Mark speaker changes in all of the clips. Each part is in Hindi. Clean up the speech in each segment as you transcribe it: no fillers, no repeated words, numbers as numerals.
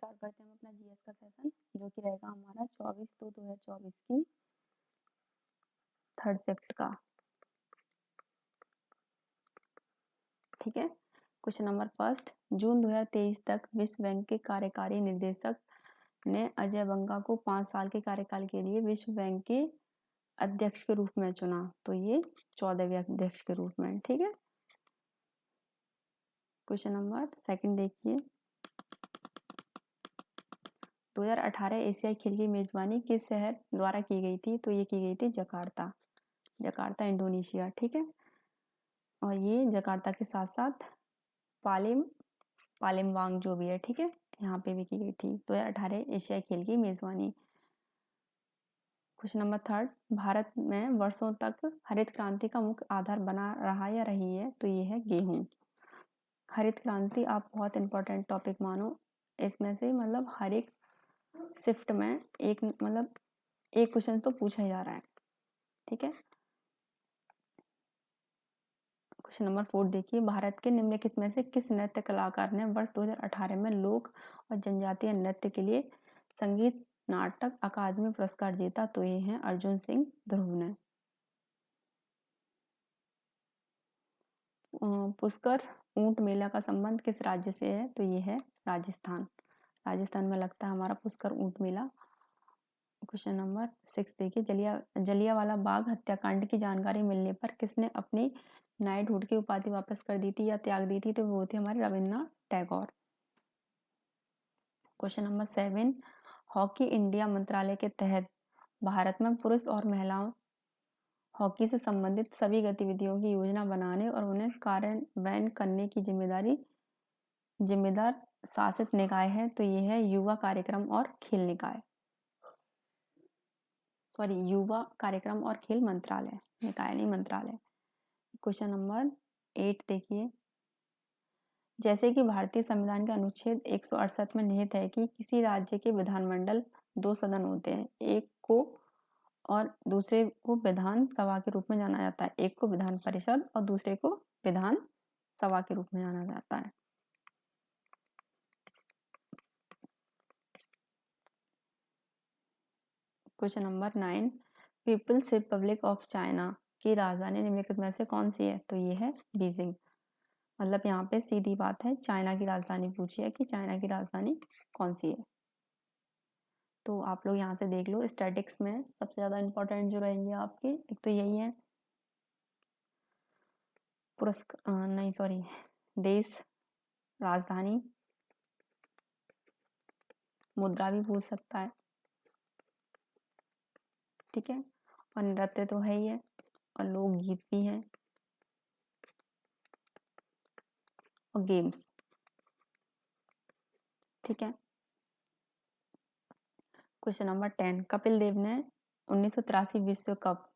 Speaker 1: स्टार्ट करते हैं हम अपना जीएस का सेशन, जो कि रहेगा हमारा 24/2/2024 की थर्ड शिफ्ट का। ठीक है, क्वेश्चन नंबर फर्स्ट, जून 2023 तक विश्व बैंक के कार्यकारी निदेशक ने अजय बंगा को 5 साल के कार्यकाल के लिए विश्व बैंक के अध्यक्ष के रूप में चुना। तो ये 14वें अध्यक्ष के रूप में। ठीक है, क्वेश्चन नंबर सेकंड देखिए, 2018 एशियाई खेल की मेजबानी किस शहर द्वारा की गई थी? तो ये की गई थी जकार्ता, जकार्ता इंडोनेशिया। ठीक है, और ये जकार्ता के साथ साथ पालिमबांग जो भी है, ठीक है, यहाँ पे भी की गई थी 2018 एशियाई खेल की मेजबानी। क्वेश्चन नंबर थर्ड, भारत में वर्षों तक हरित क्रांति का मुख्य आधार बना रहा या रही है? तो ये है गेहूं। हरित क्रांति आप बहुत इंपॉर्टेंट टॉपिक मानो, इसमें से मतलब हर एक शिफ्ट में एक क्वेश्चन तो पूछा ही जा रहा है। ठीक है, क्वेश्चन नंबर 4 देखिए, भारत के निम्नलिखित में से किस नृत्य कलाकार ने वर्ष 2018 में लोक और जनजातीय नृत्य के लिए संगीत नाटक अकादमी पुरस्कार जीता? तो ये हैं अर्जुन सिंह ध्रुव ने। पुष्कर ऊंट मेला का संबंध किस राज्य से है? तो ये है राजस्थान। राजस्थान में लगता है हमारा पुष्कर ऊंट मेला। क्वेश्चन नंबर 6 देखिए, जलियांवाला बाग हत्याकांड की जानकारी मिलने पर किसने अपनी नाइटहुड की उपाधि वापस कर दी थी या त्याग दी थी? तो वो थे हमारे Rabindranath Tagore. Question number 7, hockey India मंत्रालय के तहत भारत में पुरुष और महिलाओं हॉकी से संबंधित सभी गतिविधियों की योजना बनाने और उन्हें कार्यान्वयन करने की जिम्मेदार शासित निकाय है? तो ये है युवा कार्यक्रम और खेल निकाय, सॉरी युवा कार्यक्रम और खेल मंत्रालय, निकाय नहीं मंत्रालय। क्वेश्चन नंबर 8 देखिए, जैसे कि भारतीय संविधान के अनुच्छेद 168 में निहित है कि किसी राज्य के विधानमंडल 2 सदन होते हैं, एक को और दूसरे को विधान सभा के रूप में जाना जाता है, एक को विधान परिषद और दूसरे को विधान सभा के रूप में जाना जाता है। Question number 9, People's Republic of China की राजधानी निम्नलिखित में से कौन सी है? तो ये है बीजिंग। मतलब यहाँ पे सीधी बात है, चाइना की राजधानी पूछी है कि चाइना की राजधानी कौन सी है। तो आप लोग यहाँ से देख लो, स्टैटिक्स में सबसे ज्यादा इंपॉर्टेंट जो रहेंगे आपके, एक तो यही है देश, राजधानी, मुद्रा भी पूछ सकता है। ठीक है, और नृत्य तो है ही है, और लोकगीत भी है, और गेम्स। ठीक है, क्वेश्चन नंबर 10, कपिल देव ने 1983 विश्व कप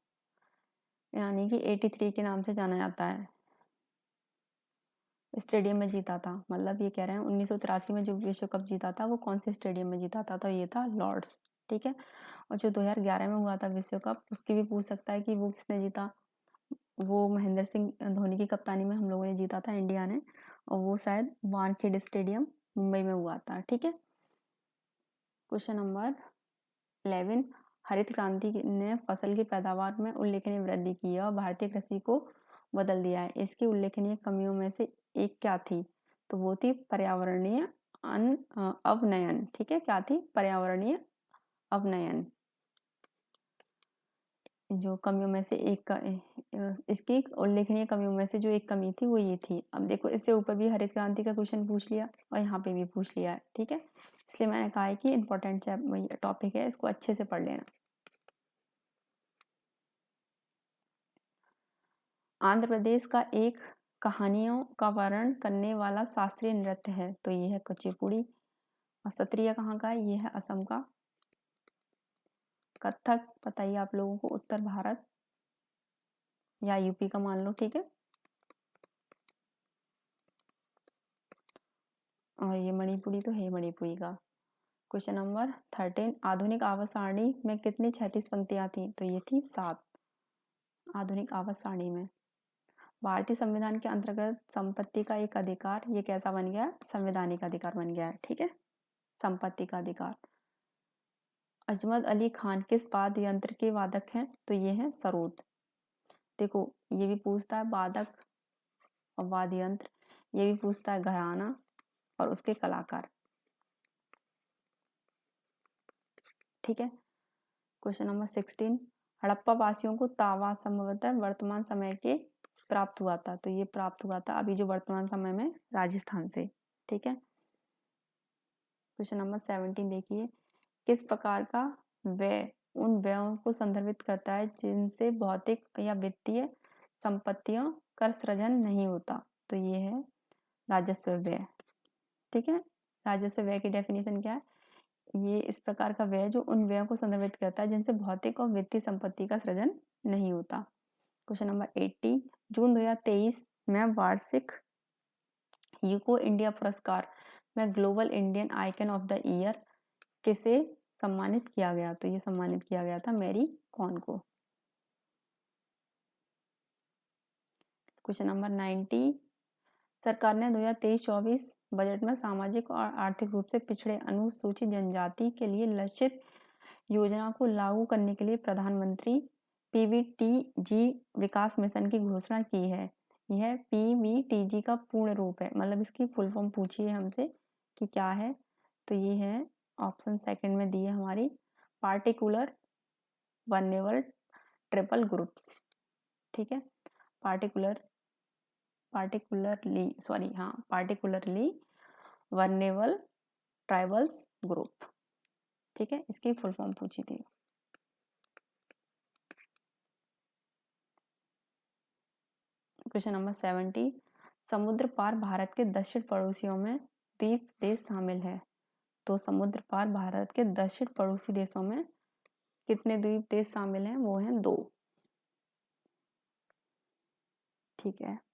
Speaker 1: यानी कि 83 के नाम से जाना जाता है स्टेडियम में जीता था? मतलब ये कह रहे हैं 1983 में जो विश्व कप जीता था वो कौन से स्टेडियम में जीता था? तो ये था लॉर्ड्स। ठीक है, और जो 2011 में हुआ था विश्व कप, उसकी भी पूछ सकता है कि वो किसने जीता। वो महेंद्र सिंह धोनी की कप्तानी में हम लोगों ने जीता था, इंडिया ने, और वो शायद वानखेड़े स्टेडियम मुंबई में हुआ था। ठीक है, क्वेश्चन नंबर 11, हरित क्रांति ने फसल की पैदावार में उल्लेखनीय वृद्धि की है और भारतीय कृषि को बदल दिया है। इसकी उल्लेखनीय कमियों में से एक क्या थी? तो वो थी पर्यावरणीय अवनयन। ठीक है, क्या थी? पर्यावरणीय अवनयन। जो कमियों में से एक इसकी उल्लेखनीय कमियों में से जो एक कमी थी वो ये थी। अब देखो, इससे ऊपर भी हरित क्रांति का क्वेश्चन पूछ लिया और यहाँ पे भी पूछ लिया है। ठीक है, इसलिए मैंने कहा है कि इंपॉर्टेंट टॉपिक है, इसको अच्छे से पढ़ लेना। आंध्र प्रदेश का एक कहानियों का वर्णन करने वाला शास्त्रीय नृत्य है? तो ये है कुचिपुड़ी। और सत्रिया कहाँ का है? ये है असम का। कथक बताइए आप लोगों को, उत्तर भारत या यूपी का मान लो। ठीक है, और ये मणिपुरी तो है मणिपुरी का। क्वेश्चन नंबर 13, आधुनिक आवास सारणी में कितनी 36 पंक्तियां थी? तो ये थी 7 आधुनिक आवास सारणी में। भारतीय संविधान के अंतर्गत संपत्ति का एक अधिकार ये कैसा बन गया? संवैधानिक अधिकार बन गया है। ठीक है, संपत्ति का अधिकार। अजमत अली खान किस वाद्य यंत्र के वादक हैं? तो ये हैं सरोद। देखो ये भी पूछता है वादक और वाद्य यंत्र, ये भी पूछता है घराना और उसके कलाकार। ठीक है। क्वेश्चन नंबर 16, हड़प्पा वासियों को तावा संभवतः वर्तमान समय के प्राप्त हुआ था। तो ये प्राप्त हुआ था अभी जो वर्तमान समय में राजस्थान से। ठीक है। क्वेश्चन नंबर 17 देखिए, किस प्रकार का व्यय उन व्ययों को संदर्भित करता है जिनसे भौतिक या वित्तीय संपत्तियों का सृजन नहीं होता? तो ये है राजस्व व्यय। ठीक है। राजस्व व्यय की डेफिनेशन क्या है? ये इस प्रकार का व्यय जो उन व्ययों को संदर्भित करता है जिनसे भौतिक और वित्तीय संपत्ति का सृजन नहीं होता। क्वेश्चन नंबर 80, जून 2023 में वार्षिक यूको इंडिया पुरस्कार में global Indian icon of the year किसे सम्मानित किया गया? तो ये सम्मानित किया गया था मैरी कॉम को। क्वेश्चन नंबर 90, सरकार ने 2023-24 बजट में सामाजिक और आर्थिक रूप से पिछड़े अनुसूचित जनजाति के लिए लक्षित योजना को लागू करने के लिए प्रधानमंत्री पीवीटीजी विकास मिशन की घोषणा की है। यह पीवीटीजी का पूर्ण रूप है, मतलब इसकी फुल फॉर्म पूछिए हमसे कि क्या है। तो ये है ऑप्शन सेकंड में दी है हमारी, पार्टिकुलर वल्नरेबल ट्राइबल ग्रुप्स। ठीक है। Particularly vulnerable tribals group. ठीक है, इसकी फुल फॉर्म पूछी थी। क्वेश्चन नंबर 70, समुद्र पार भारत के दक्षिण पड़ोसियों में द्वीप देश शामिल है। तो समुद्र पार भारत के दक्षिण पड़ोसी देशों में कितने द्वीप देश शामिल हैं? वो हैं 2। ठीक है।